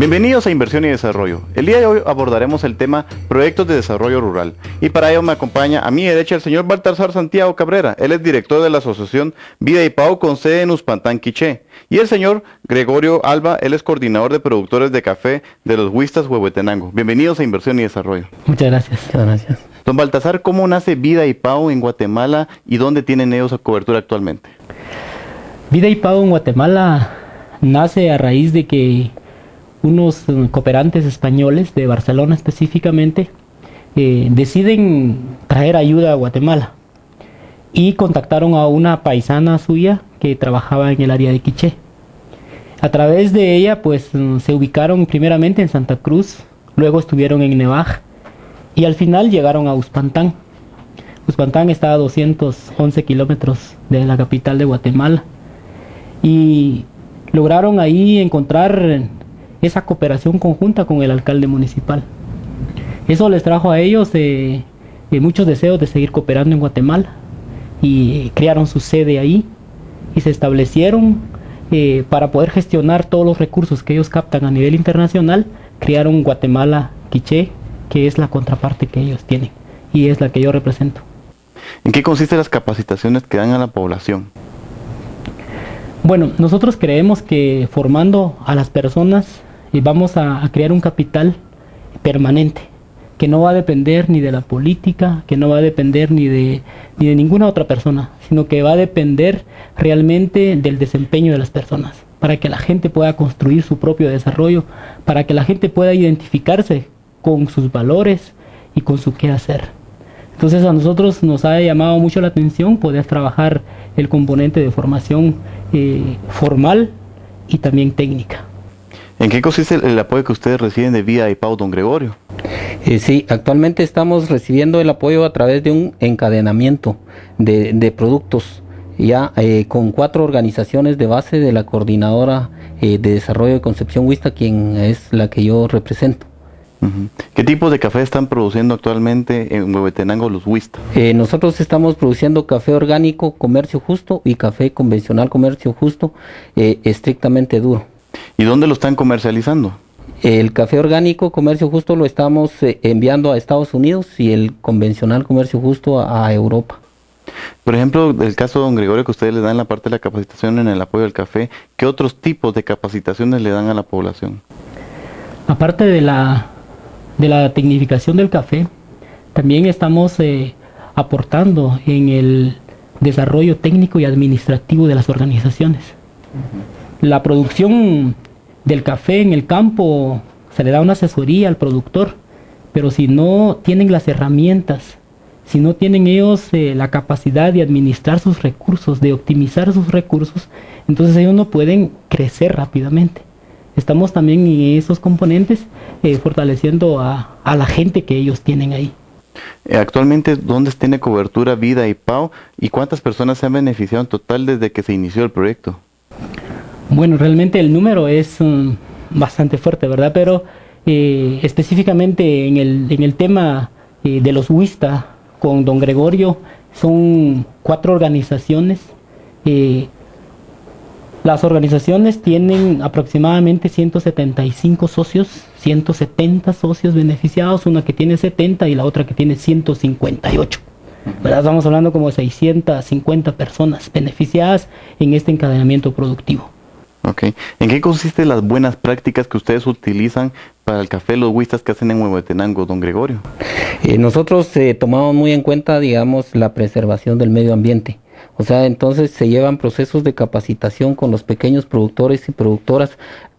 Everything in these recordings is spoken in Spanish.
Bienvenidos a Inversión y Desarrollo. El día de hoy abordaremos el tema Proyectos de Desarrollo Rural. Y para ello me acompaña a mi derecha el señor Baltasar Santiago Cabrera. Él es director de la Asociación Vida y Pau con sede en Uspantán, Quiché. Y el señor Gregorio Alba, él es coordinador de productores de café de los Huistas, Huehuetenango. Bienvenidos a Inversión y Desarrollo. Muchas gracias. Muchas gracias. Don Baltasar, ¿cómo nace Vida y Pau en Guatemala y dónde tienen ellos a cobertura actualmente? Vida y Pau en Guatemala nace a raíz de que unos cooperantes españoles de Barcelona específicamente deciden traer ayuda a Guatemala y contactaron a una paisana suya que trabajaba en el área de Quiché. A través de ella pues se ubicaron primeramente en Santa Cruz, luego estuvieron en Nevaj y al final llegaron a Uspantán. Uspantán está a 211 kilómetros de la capital de Guatemala y lograron ahí encontrar esa cooperación conjunta con el alcalde municipal. Eso les trajo a ellos muchos deseos de seguir cooperando en Guatemala y crearon su sede ahí y se establecieron para poder gestionar todos los recursos que ellos captan a nivel internacional. Crearon Guatemala Quiché, que es la contraparte que ellos tienen y es la que yo represento. ¿En qué consisten las capacitaciones que dan a la población? Bueno, nosotros creemos que formando a las personas vamos a crear un capital permanente, que no va a depender ni de la política, que no va a depender ni de ninguna otra persona, sino que va a depender realmente del desempeño de las personas, para que la gente pueda construir su propio desarrollo, para que la gente pueda identificarse con sus valores y con su quehacer. Entonces a nosotros nos ha llamado mucho la atención poder trabajar el componente de formación formal y también técnica. ¿En qué consiste el apoyo que ustedes reciben de Vida y Pau, don Gregorio? Sí, actualmente estamos recibiendo el apoyo a través de un encadenamiento de productos, ya con 4 organizaciones de base de la Coordinadora de Desarrollo de Concepción Huista, quien es la que yo represento. ¿Qué tipos de café están produciendo actualmente en Huehuetenango los Huistas? Nosotros estamos produciendo café orgánico comercio justo y café convencional comercio justo estrictamente duro. ¿Y dónde lo están comercializando? El café orgánico comercio justo lo estamos enviando a Estados Unidos y el convencional comercio justo a Europa. Por ejemplo, el caso de don Gregorio que ustedes le dan la parte de la capacitación en el apoyo al café, ¿qué otros tipos de capacitaciones le dan a la población? Aparte de la tecnificación del café, también estamos aportando en el desarrollo técnico y administrativo de las organizaciones. La producción del café en el campo se le da una asesoría al productor, pero si no tienen las herramientas, si no tienen ellos la capacidad de administrar sus recursos, de optimizar sus recursos, entonces ellos no pueden crecer rápidamente. Estamos también en esos componentes fortaleciendo a la gente que ellos tienen ahí. Actualmente, ¿dónde tiene cobertura Vida y Pau y cuántas personas se han beneficiado en total desde que se inició el proyecto? Bueno, realmente el número es bastante fuerte, ¿verdad? Pero específicamente en el tema de los Huistas, con don Gregorio, son 4 organizaciones. Las organizaciones tienen aproximadamente 175 socios, 170 socios beneficiados, una que tiene 70 y la otra que tiene 158. ¿Verdad? Estamos hablando como de 650 personas beneficiadas en este encadenamiento productivo. Okay. ¿En qué consisten las buenas prácticas que ustedes utilizan para el café los Huistas que hacen en Huehuetenango, don Gregorio? Nosotros tomamos muy en cuenta, digamos, la preservación del medio ambiente. O sea, entonces se llevan procesos de capacitación con los pequeños productores y productoras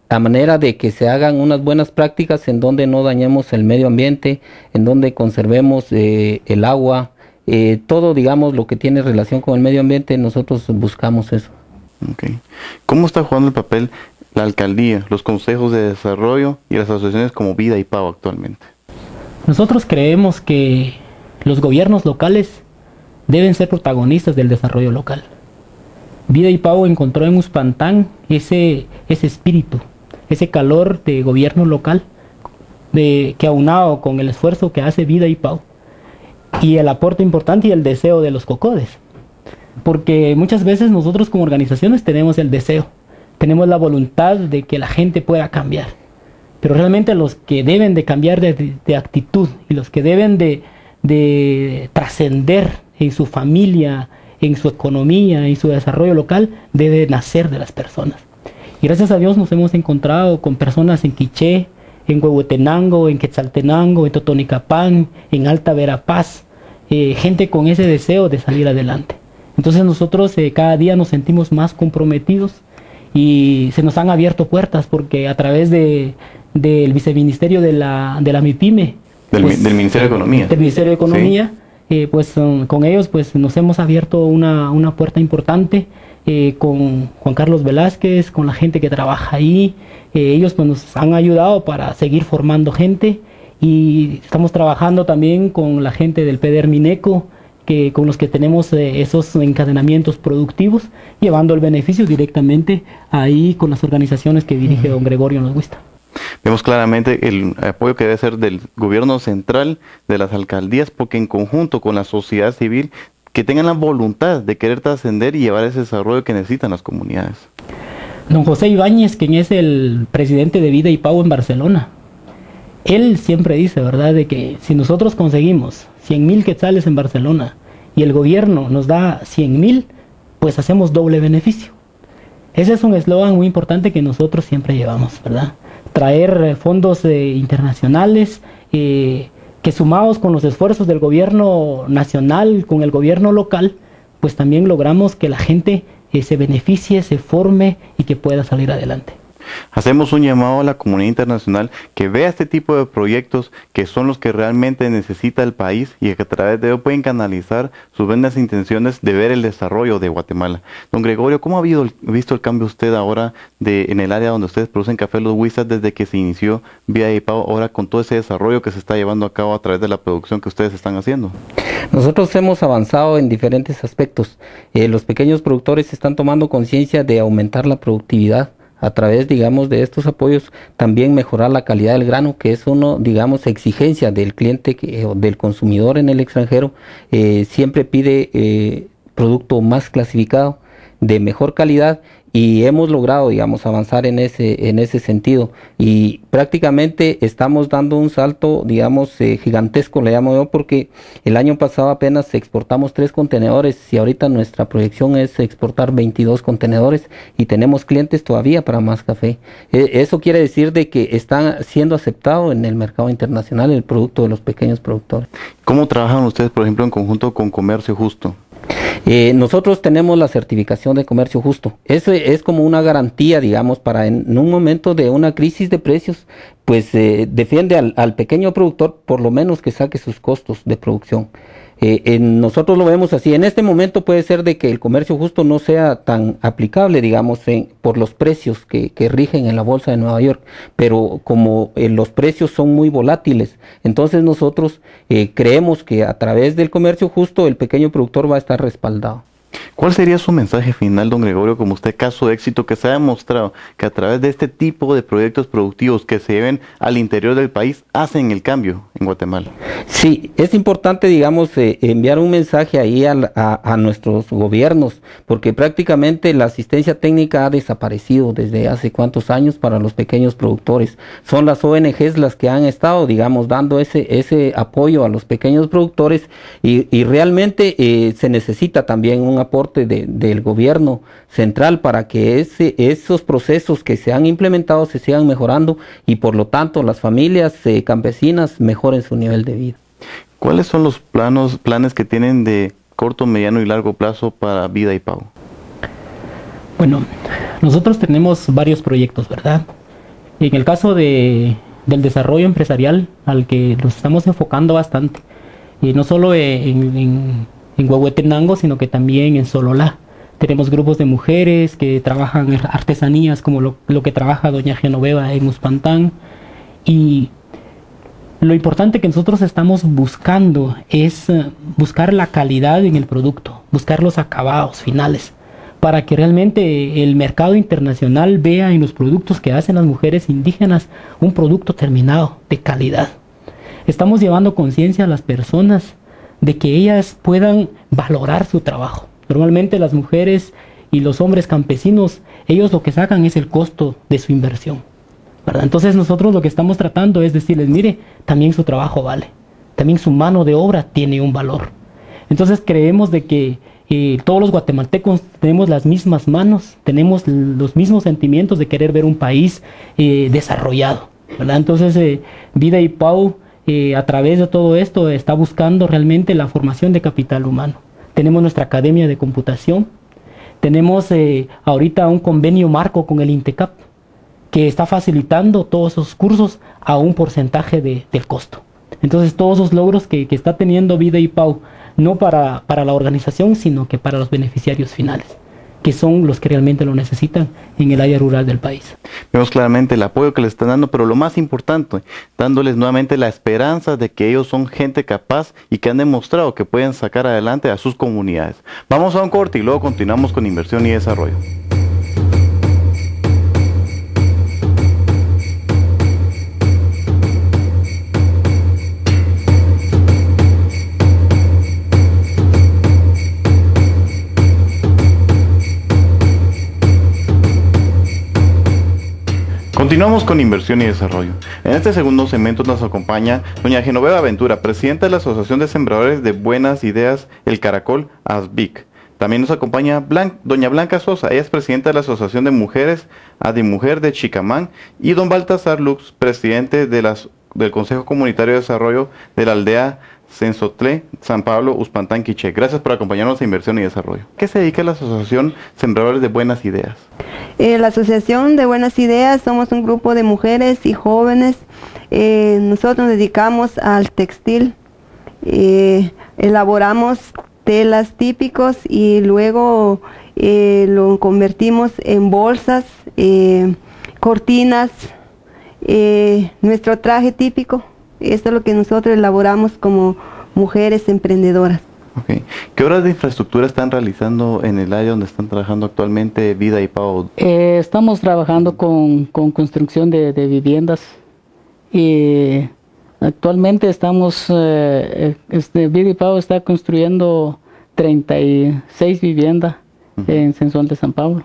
a manera de que se hagan unas buenas prácticas en donde no dañemos el medio ambiente, en donde conservemos el agua, todo, digamos, lo que tiene relación con el medio ambiente, nosotros buscamos eso. Okay. ¿Cómo está jugando el papel la alcaldía, los consejos de desarrollo y las asociaciones como Vida y Pau actualmente? Nosotros creemos que los gobiernos locales deben ser protagonistas del desarrollo local. Vida y Pau encontró en Uspantán ese espíritu, ese calor de gobierno local, que aunado con el esfuerzo que hace Vida y Pau y el aporte importante y el deseo de los cocodes. Porque muchas veces nosotros como organizaciones tenemos el deseo, tenemos la voluntad de que la gente pueda cambiar, pero realmente los que deben de cambiar de actitud y los que deben de trascender en su familia, en su economía, en su desarrollo local, debe nacer de las personas. Y gracias a Dios nos hemos encontrado con personas en Quiché, en Huehuetenango, en Quetzaltenango, en Totonicapán, en Alta Verapaz, gente con ese deseo de salir adelante. Entonces nosotros cada día nos sentimos más comprometidos y se nos han abierto puertas porque a través del viceministerio de la MIPYME, del Ministerio de Economía. Del Ministerio de Economía, sí. Con ellos pues nos hemos abierto una puerta importante con Juan Carlos Velázquez, con la gente que trabaja ahí. Ellos pues nos han ayudado para seguir formando gente y estamos trabajando también con la gente del PEDER Mineco, con los que tenemos esos encadenamientos productivos, llevando el beneficio directamente ahí con las organizaciones que dirige don Gregorio Nosguista. Vemos claramente el apoyo que debe ser del gobierno central, de las alcaldías, porque en conjunto con la sociedad civil, que tengan la voluntad de querer trascender y llevar ese desarrollo que necesitan las comunidades. Don José Ibáñez, quien es el presidente de Vida y Pau en Barcelona, él siempre dice, ¿verdad?, de que si nosotros conseguimos 100,000 quetzales en Barcelona y el gobierno nos da 100,000, pues hacemos doble beneficio. Ese es un eslogan muy importante que nosotros siempre llevamos, ¿verdad? Traer fondos internacionales que sumados con los esfuerzos del gobierno nacional, con el gobierno local, pues también logramos que la gente se beneficie, se forme y que pueda salir adelante. Hacemos un llamado a la comunidad internacional que vea este tipo de proyectos que son los que realmente necesita el país y que a través de ello pueden canalizar sus buenas intenciones de ver el desarrollo de Guatemala. Don Gregorio, ¿cómo ha visto el cambio usted ahora en el área donde ustedes producen café Los Huizas desde que se inició Vida y Pau, ahora con todo ese desarrollo que se está llevando a cabo a través de la producción que ustedes están haciendo? Nosotros hemos avanzado en diferentes aspectos. Los pequeños productores están tomando conciencia de aumentar la productividad a través, digamos, de estos apoyos, también mejorar la calidad del grano, que es uno, digamos, exigencia del cliente o del consumidor en el extranjero. Siempre pide producto más clasificado, de mejor calidad, y hemos logrado, digamos, avanzar en ese sentido, y prácticamente estamos dando un salto, digamos, gigantesco, le llamo yo, porque el año pasado apenas exportamos 3 contenedores y ahorita nuestra proyección es exportar 22 contenedores y tenemos clientes todavía para más café. Eso quiere decir de que está siendo aceptado en el mercado internacional el producto de los pequeños productores. ¿Cómo trabajan ustedes, por ejemplo, en conjunto con Comercio Justo? Nosotros tenemos la certificación de comercio justo. Eso es como una garantía, digamos, para en un momento de una crisis de precios, pues defiende al pequeño productor por lo menos que saque sus costos de producción. Nosotros lo vemos así. En este momento puede ser de que el comercio justo no sea tan aplicable, digamos, por los precios que rigen en la bolsa de Nueva York, pero como los precios son muy volátiles, entonces nosotros creemos que a través del comercio justo el pequeño productor va a estar respaldado. ¿Cuál sería su mensaje final, don Gregorio, como usted caso de éxito que se ha demostrado que a través de este tipo de proyectos productivos que se lleven al interior del país hacen el cambio en Guatemala? Sí, es importante, digamos, enviar un mensaje ahí a nuestros gobiernos, porque prácticamente la asistencia técnica ha desaparecido desde hace cuántos años para los pequeños productores. Son las ONGs las que han estado, digamos, dando ese apoyo a los pequeños productores y realmente se necesita también un aporte del gobierno central para que esos procesos que se han implementado se sigan mejorando y por lo tanto las familias campesinas mejoren su nivel de vida. ¿Cuáles son los planes que tienen de corto, mediano y largo plazo para Vida y Pau? Bueno, nosotros tenemos varios proyectos, ¿verdad? En el caso del desarrollo empresarial al que nos estamos enfocando bastante, y no solo en Huehuetenango, sino que también en Sololá. Tenemos grupos de mujeres que trabajan artesanías como lo que trabaja doña Genoveva en Uspantán. Y lo importante que nosotros estamos buscando es buscar la calidad en el producto, buscar los acabados finales, para que realmente el mercado internacional vea en los productos que hacen las mujeres indígenas un producto terminado de calidad. Estamos llevando conciencia a las personas de que ellas puedan valorar su trabajo. Normalmente las mujeres y los hombres campesinos, ellos lo que sacan es el costo de su inversión. ¿verdad? Entonces nosotros lo que estamos tratando es decirles, mire, también su trabajo vale, también su mano de obra tiene un valor. Entonces creemos de que todos los guatemaltecos tenemos las mismas manos, tenemos los mismos sentimientos de querer ver un país desarrollado, ¿verdad? Entonces Vida y Pau a través de todo esto está buscando realmente la formación de capital humano. Tenemos nuestra academia de computación, tenemos ahorita un convenio marco con el INTECAP que está facilitando todos esos cursos a un porcentaje del costo. Entonces todos esos logros que está teniendo Vida y Pau, no para la organización, sino que para los beneficiarios finales, que son los que realmente lo necesitan en el área rural del país. Vemos claramente el apoyo que les están dando, pero lo más importante, dándoles nuevamente la esperanza de que ellos son gente capaz y que han demostrado que pueden sacar adelante a sus comunidades. Vamos a un corte y luego continuamos con inversión y desarrollo. Continuamos con inversión y desarrollo. En este segundo segmento nos acompaña doña Genoveva Ventura, presidenta de la Asociación de Sembradores de Buenas Ideas, El Caracol, ASBIC. También nos acompaña doña Blanca Sosa, ella es presidenta de la Asociación de Mujeres Adimujer de Chicamán, y don Baltasar Lux, presidente del Consejo Comunitario de Desarrollo de la aldea Sensotlé, San Pablo, Uspantán, Quiché. Gracias por acompañarnos a Inversión y Desarrollo. ¿Qué se dedica la Asociación Sembradores de Buenas Ideas? La Asociación de Buenas Ideas somos un grupo de mujeres y jóvenes. Nosotros nos dedicamos al textil. Elaboramos telas típicos y luego lo convertimos en bolsas, cortinas, nuestro traje típico. Esto es lo que nosotros elaboramos como mujeres emprendedoras. Okay. ¿Qué obras de infraestructura están realizando en el área donde están trabajando actualmente Vida y Pau? Estamos trabajando con construcción de viviendas y actualmente estamos, Vida y Pau está construyendo 36 viviendas en Sensual de San Pablo.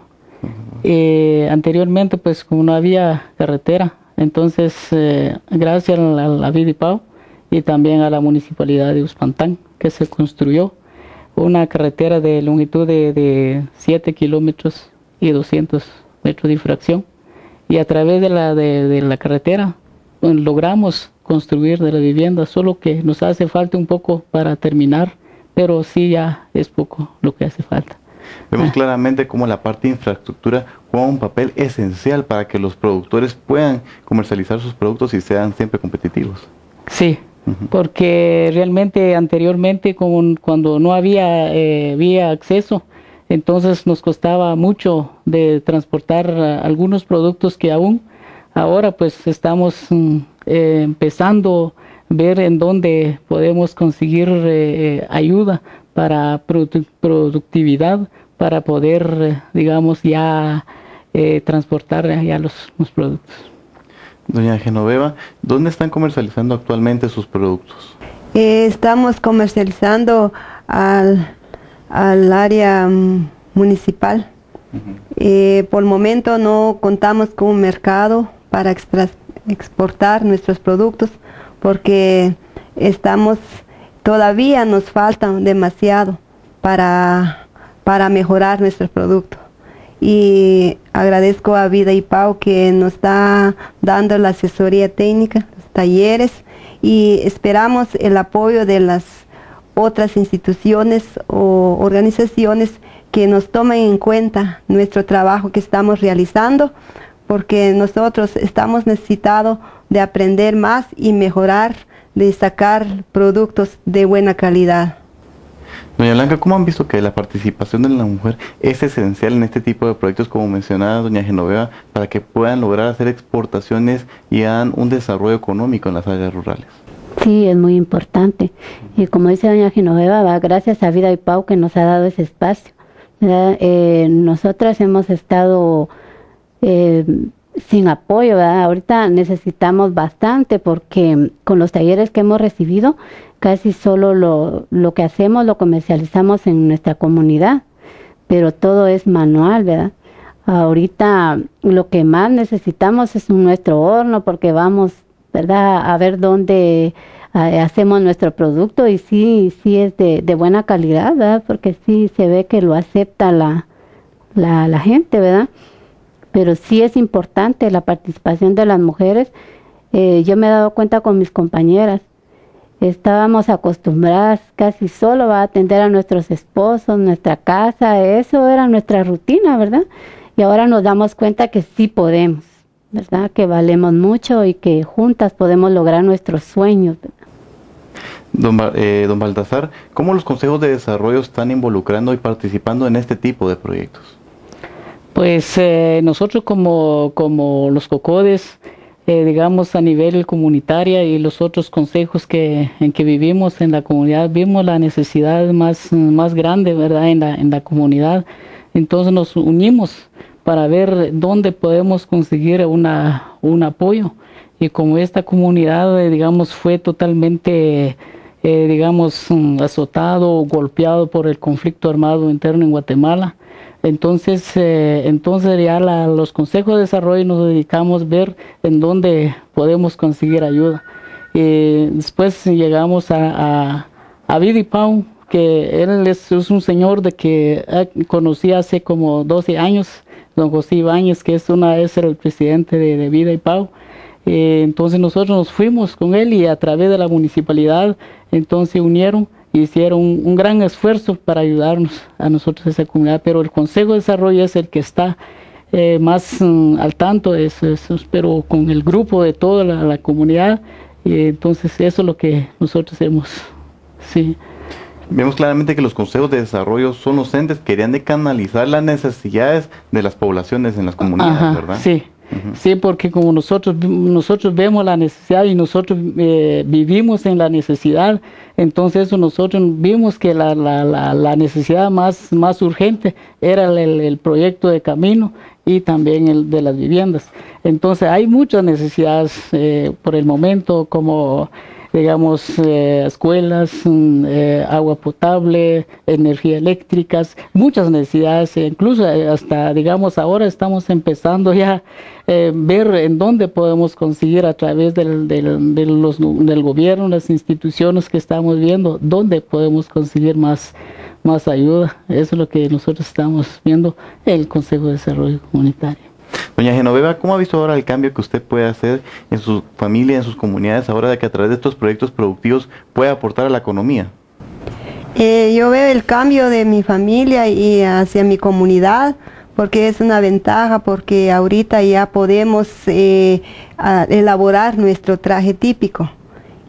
Anteriormente, pues como no había carretera, entonces gracias a la Vida y Pau y también a la Municipalidad de Uspantán, que se construyó una carretera de longitud de 7 kilómetros y 200 metros de difracción. Y a través de la carretera logramos construir de la vivienda, solo que nos hace falta un poco para terminar, pero sí ya es poco lo que hace falta. Vemos claramente cómo la parte de infraestructura juega un papel esencial para que los productores puedan comercializar sus productos y sean siempre competitivos. Sí. Porque realmente anteriormente cuando no había acceso, entonces nos costaba mucho de transportar algunos productos que aún ahora pues estamos empezando a ver en dónde podemos conseguir ayuda para productividad, para poder digamos ya transportar ya los productos. Doña Genoveva, ¿dónde están comercializando actualmente sus productos? Estamos comercializando al área municipal. Por el momento no contamos con un mercado para exportar nuestros productos porque todavía nos falta demasiado para mejorar nuestros productos. Y agradezco a Vida y Pau que nos está dando la asesoría técnica, los talleres, y esperamos el apoyo de las otras instituciones o organizaciones que nos tomen en cuenta nuestro trabajo que estamos realizando, porque nosotros estamos necesitados de aprender más y mejorar, de sacar productos de buena calidad. Doña Blanca, ¿cómo han visto que la participación de la mujer es esencial en este tipo de proyectos, como mencionaba doña Genoveva, para que puedan lograr hacer exportaciones y hagan un desarrollo económico en las áreas rurales? Sí, es muy importante. Y como dice doña Genoveva, gracias a Vida y Pau que nos ha dado ese espacio. Nosotras hemos estado sin apoyo, ¿verdad? Ahorita necesitamos bastante porque con los talleres que hemos recibido, casi solo lo que hacemos lo comercializamos en nuestra comunidad, pero todo es manual, ¿verdad? Ahorita lo que más necesitamos es nuestro horno porque vamos, ¿verdad?, a ver dónde hacemos nuestro producto y sí es de buena calidad, ¿verdad? Porque sí se ve que lo acepta la gente, ¿verdad? Pero sí es importante la participación de las mujeres. Yo me he dado cuenta con mis compañeras, estábamos acostumbradas casi solo a atender a nuestros esposos, nuestra casa, eso era nuestra rutina, ¿verdad? Y ahora nos damos cuenta que sí podemos, ¿verdad? Que valemos mucho y que juntas podemos lograr nuestros sueños, ¿verdad? Don Baltasar, ¿cómo los consejos de desarrollo están involucrando y participando en este tipo de proyectos? Pues nosotros como los COCODES, digamos a nivel comunitario y los otros consejos en que vivimos en la comunidad, vimos la necesidad más grande, ¿verdad?, en la comunidad. Entonces nos unimos para ver dónde podemos conseguir un apoyo. Y como esta comunidad, digamos, fue totalmente, digamos, azotado, golpeado por el conflicto armado interno en Guatemala, entonces ya los consejos de desarrollo nos dedicamos a ver en dónde podemos conseguir ayuda. Después llegamos a Vida y Pau, que él es un señor de que conocí hace como 12 años, don José Ibáñez, que es el presidente de Vida y Pau. Entonces nosotros nos fuimos con él y a través de la municipalidad entonces se unieron e hicieron un gran esfuerzo para ayudarnos a nosotros, esa comunidad, pero el Consejo de Desarrollo es el que está más al tanto de eso, pero con el grupo de toda la comunidad, y entonces eso es lo que nosotros hemos, sí. Vemos claramente que los consejos de desarrollo son los entes que querían de canalizar las necesidades de las poblaciones en las comunidades, ajá, ¿verdad? Sí. Sí, porque como nosotros vemos la necesidad y nosotros vivimos en la necesidad, entonces eso nosotros vimos que la necesidad más urgente era el proyecto de camino y también el de las viviendas. Entonces hay muchas necesidades por el momento, como digamos escuelas, agua potable, energía eléctrica, muchas necesidades, incluso hasta digamos ahora estamos empezando ya ver en dónde podemos conseguir a través del gobierno, las instituciones que estamos viendo, dónde podemos conseguir más ayuda. Eso es lo que nosotros estamos viendo el Consejo de Desarrollo Comunitario. Doña Genoveva, ¿cómo ha visto ahora el cambio que usted puede hacer en su familia, en sus comunidades, ahora de que a través de estos proyectos productivos puede aportar a la economía? Yo veo el cambio de mi familia y hacia mi comunidad, porque es una ventaja, porque ahorita ya podemos elaborar nuestro traje típico.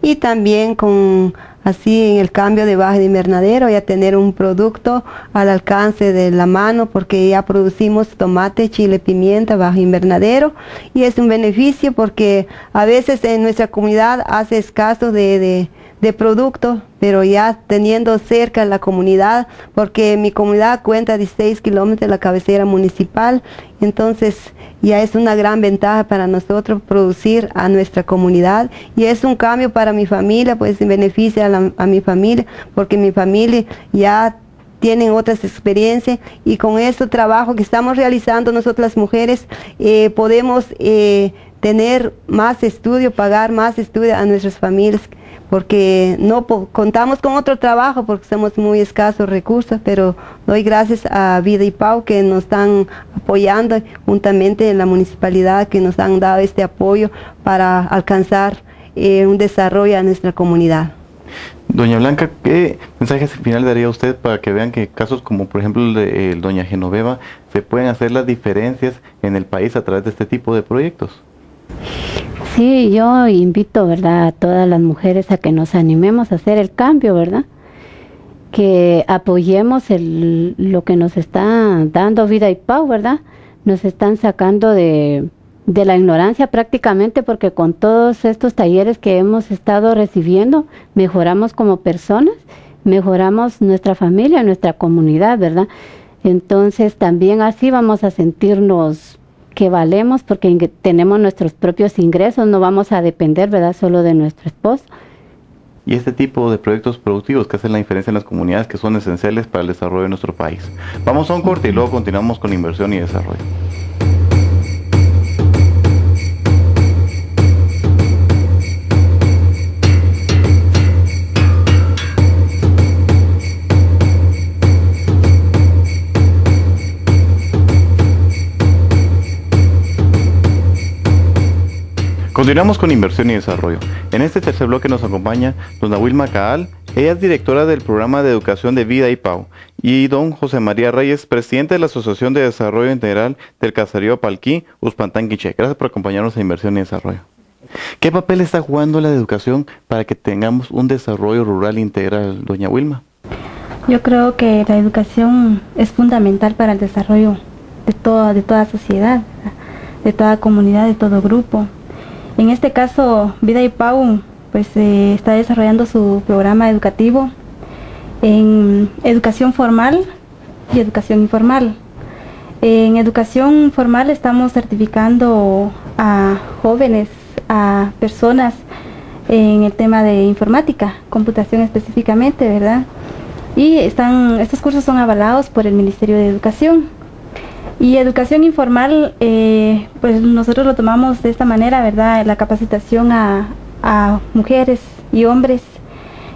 Y también así en el cambio de baja de invernadero, ya tener un producto al alcance de la mano, porque ya producimos tomate, chile, pimienta bajo invernadero, y es un beneficio porque a veces en nuestra comunidad hace escaso de producto, pero ya teniendo cerca la comunidad, porque mi comunidad cuenta 16 kilómetros de la cabecera municipal, entonces ya es una gran ventaja para nosotros producir a nuestra comunidad, y es un cambio para mi familia, pues beneficia a mi familia, porque mi familia ya tienen otras experiencias, y con este trabajo que estamos realizando nosotros las mujeres, podemos tener más estudio, pagar más estudio a nuestras familias, porque no contamos con otro trabajo porque somos muy escasos recursos, pero doy gracias a Vida y Pau que nos están apoyando juntamente en la municipalidad, que nos han dado este apoyo para alcanzar un desarrollo a nuestra comunidad. Doña Blanca, ¿qué mensaje final daría usted para que vean que casos como por ejemplo el de Doña Genoveva se pueden hacer las diferencias en el país a través de este tipo de proyectos? Sí, yo invito, ¿verdad?, a todas las mujeres a que nos animemos a hacer el cambio, ¿verdad? Que apoyemos lo que nos está dando Vida y Pau, ¿verdad? Nos están sacando de la ignorancia prácticamente, porque con todos estos talleres que hemos estado recibiendo, mejoramos como personas, mejoramos nuestra familia, nuestra comunidad, ¿verdad? Entonces también así vamos a sentirnos que valemos, porque tenemos nuestros propios ingresos, no vamos a depender, ¿verdad?, solo de nuestro esposo. Y este tipo de proyectos productivos que hacen la diferencia en las comunidades, que son esenciales para el desarrollo de nuestro país. Vamos a un corte y luego continuamos con inversión y desarrollo. Continuamos con inversión y desarrollo. En este tercer bloque nos acompaña dona Wilma Caal, ella es directora del programa de educación de Vida y Pau, y don José María Reyes, presidente de la Asociación de Desarrollo Integral del Caserío Palquí, Uspantán, Quiché. Gracias por acompañarnos a Inversión y Desarrollo. ¿Qué papel está jugando la educación para que tengamos un desarrollo rural integral, doña Wilma? Yo creo que la educación es fundamental para el desarrollo de toda sociedad, de toda comunidad, de todo grupo. En este caso, Vida y Pau pues está desarrollando su programa educativo en educación formal y educación informal. En educación formal estamos certificando a jóvenes, a personas en el tema de informática, computación específicamente, ¿verdad? Y estos cursos son avalados por el Ministerio de Educación. Y educación informal, pues nosotros lo tomamos de esta manera, ¿verdad? La capacitación a mujeres y hombres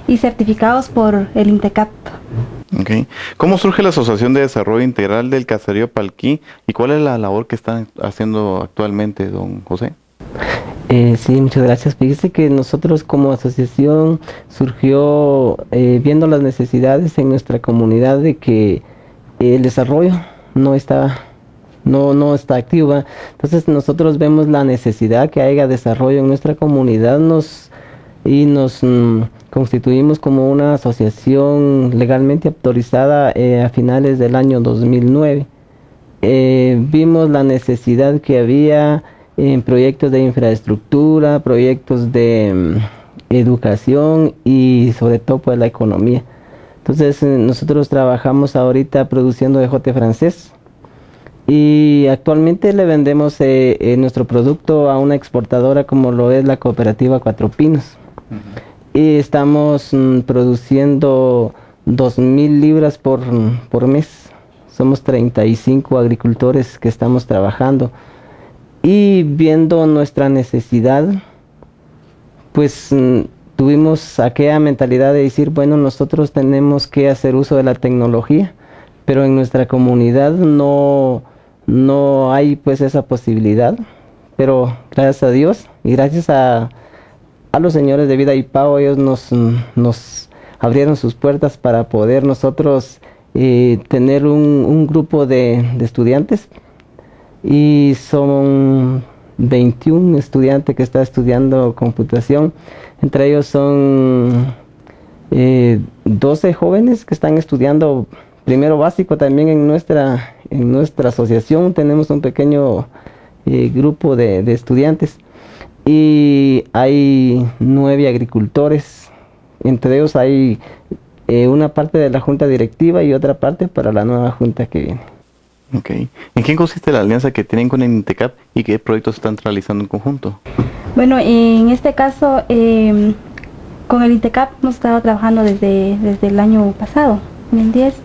y certificados por el INTECAP. Okay. ¿Cómo surge la Asociación de Desarrollo Integral del Caserío Palquí y cuál es la labor que están haciendo actualmente, don José? Sí, muchas gracias. Fíjese que nosotros como asociación surgió viendo las necesidades en nuestra comunidad de que el desarrollo no está activo. Entonces nosotros vemos la necesidad que haya desarrollo en nuestra comunidad nos constituimos como una asociación legalmente autorizada a finales del año 2009. Vimos la necesidad que había en proyectos de infraestructura, proyectos de educación y sobre todo pues la economía. Entonces nosotros trabajamos ahorita produciendo ejote francés y actualmente le vendemos nuestro producto a una exportadora como lo es la cooperativa Cuatro Pinos. Y estamos produciendo 2,000 libras por mes. Somos 35 agricultores que estamos trabajando. Y viendo nuestra necesidad, pues tuvimos aquella mentalidad de decir, bueno, nosotros tenemos que hacer uso de la tecnología, pero en nuestra comunidad no hay pues esa posibilidad. Pero gracias a Dios y gracias a los señores de Vida y Pau, ellos nos abrieron sus puertas para poder nosotros tener un grupo de estudiantes. Y son 21 estudiantes que están estudiando computación. Entre ellos son 12 jóvenes que están estudiando primero básico también en nuestra asociación. Tenemos un pequeño grupo de estudiantes. Y hay 9 agricultores. Entre ellos hay una parte de la junta directiva y otra parte para la nueva junta que viene. Okay. ¿En qué consiste la alianza que tienen con el INTECAP y qué proyectos están realizando en conjunto? Bueno, en este caso, con el INTECAP hemos estado trabajando desde el año pasado, 2010.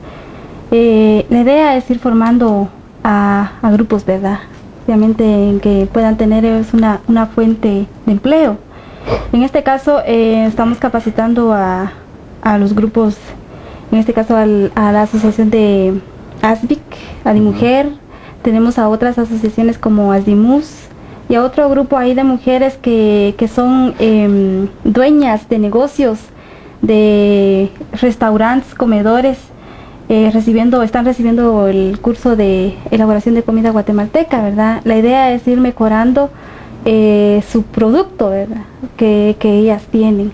La idea es ir formando a grupos, ¿verdad? Obviamente en que puedan tener una fuente de empleo. En este caso, estamos capacitando a los grupos, en este caso a la asociación de ASBIC, ADIMujer, tenemos a otras asociaciones como ASDIMUS y a otro grupo ahí de mujeres que son dueñas de negocios, de restaurantes, comedores, están recibiendo el curso de elaboración de comida guatemalteca, ¿verdad? La idea es ir mejorando su producto, ¿verdad? Que ellas tienen.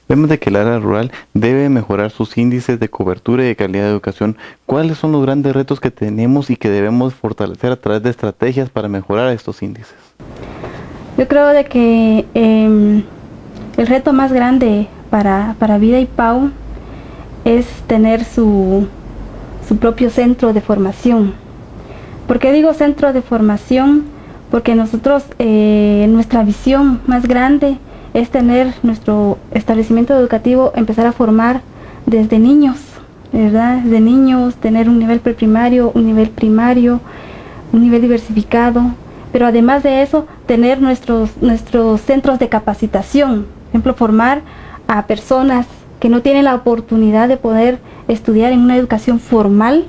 Vemos de que el área rural debe mejorar sus índices de cobertura y de calidad de educación. ¿Cuáles son los grandes retos que tenemos y que debemos fortalecer a través de estrategias para mejorar estos índices? Yo creo de que el reto más grande para Vida y Pau es tener su propio centro de formación. ¿Por qué digo centro de formación? Porque nosotros, nuestra visión más grande es tener nuestro establecimiento educativo, empezar a formar desde niños, ¿verdad? Desde niños, tener un nivel preprimario, un nivel primario, un nivel diversificado, pero además de eso, tener nuestros centros de capacitación, por ejemplo, formar a personas que no tienen la oportunidad de poder estudiar en una educación formal,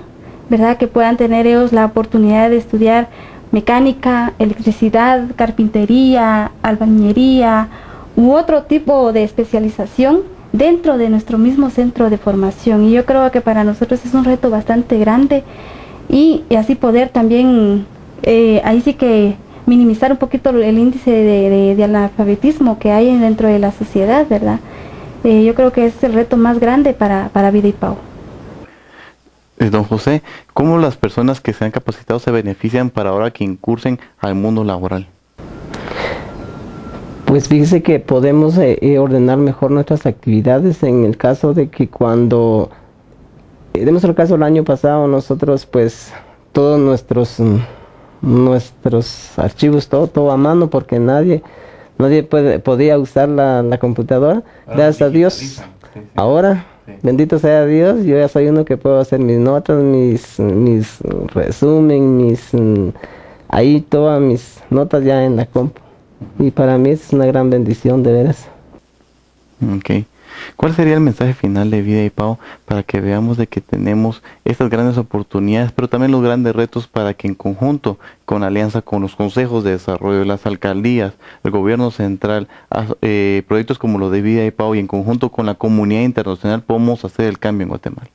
¿verdad? Que puedan tener ellos la oportunidad de estudiar mecánica, electricidad, carpintería, albañilería u otro tipo de especialización dentro de nuestro mismo centro de formación. Y yo creo que para nosotros es un reto bastante grande y así poder también, ahí sí que minimizar un poquito el índice de analfabetismo que hay dentro de la sociedad, ¿verdad? Yo creo que es el reto más grande para Vida y Pau. Don José, ¿cómo las personas que se han capacitado se benefician para ahora que incursen al mundo laboral? Pues fíjese que podemos ordenar mejor nuestras actividades en el caso de que cuando, de nuestro caso el año pasado, nosotros pues todos nuestros archivos, todo a mano, porque nadie podía usar la computadora. Gracias a Dios, ahora, bendito sea Dios, yo ya soy uno que puedo hacer mis notas, mis resumen, ahí todas mis notas ya en la compu. Y para mí es una gran bendición, de veras. Ok. ¿Cuál sería el mensaje final de Vida y Pau para que veamos de que tenemos estas grandes oportunidades, pero también los grandes retos para que en conjunto, con alianza con los consejos de desarrollo, las alcaldías, el gobierno central, proyectos como los de Vida y Pau y en conjunto con la comunidad internacional podamos hacer el cambio en Guatemala?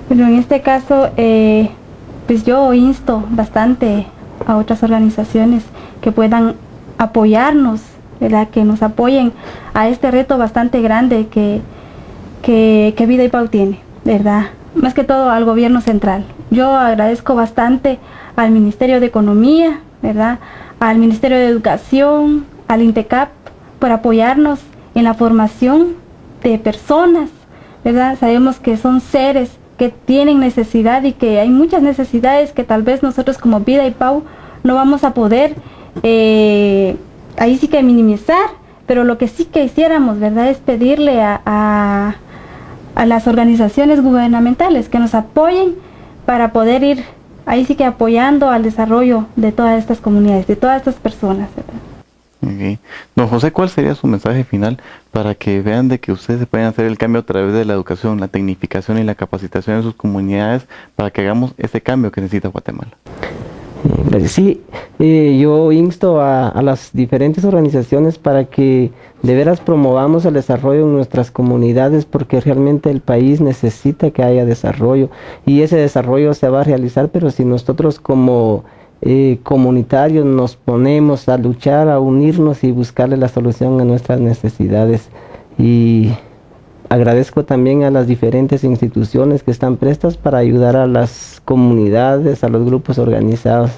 Bueno, en este caso, pues yo insto bastante a otras organizaciones que puedan apoyarnos, ¿verdad? Que nos apoyen a este reto bastante grande que Vida y Pau tiene, ¿verdad? Más que todo al gobierno central. Yo agradezco bastante al Ministerio de Economía, ¿verdad? Al Ministerio de Educación, al INTECAP, por apoyarnos en la formación de personas, ¿verdad? Sabemos que son seres que tienen necesidad y que hay muchas necesidades que tal vez nosotros como Vida y Pau no vamos a poder ahí sí que minimizar, pero lo que sí que hiciéramos, ¿verdad?, es pedirle a las organizaciones gubernamentales que nos apoyen para poder ir ahí sí que apoyando al desarrollo de todas estas comunidades, de todas estas personas, ¿verdad? Okay. Don José, ¿cuál sería su mensaje final para que vean de que ustedes pueden hacer el cambio a través de la educación, la tecnificación y la capacitación en sus comunidades para que hagamos ese cambio que necesita Guatemala? Sí, yo insto a las diferentes organizaciones para que de veras promovamos el desarrollo en nuestras comunidades, porque realmente el país necesita que haya desarrollo y ese desarrollo se va a realizar, pero si nosotros como comunitarios nos ponemos a luchar, a unirnos y buscarle la solución a nuestras necesidades. Y agradezco también a las diferentes instituciones que están prestas para ayudar a las comunidades, a los grupos organizados.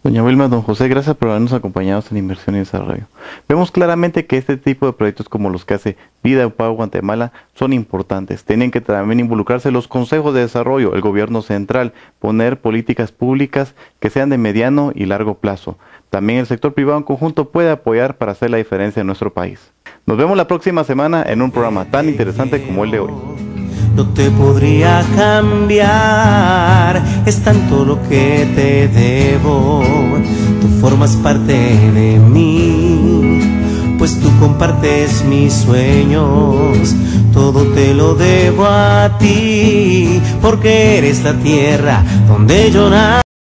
Doña Wilma, don José, gracias por habernos acompañado en Inversión y Desarrollo. Vemos claramente que este tipo de proyectos como los que hace Vida y Pau Guatemala son importantes. Tienen que también involucrarse los consejos de desarrollo, el gobierno central, poner políticas públicas que sean de mediano y largo plazo. También el sector privado en conjunto puede apoyar para hacer la diferencia en nuestro país. Nos vemos la próxima semana en un programa tan interesante como el de hoy. No te podría cambiar, es tanto lo que te debo. Tú formas parte de mí, pues tú compartes mis sueños. Todo te lo debo a ti, porque eres la tierra donde yo nací.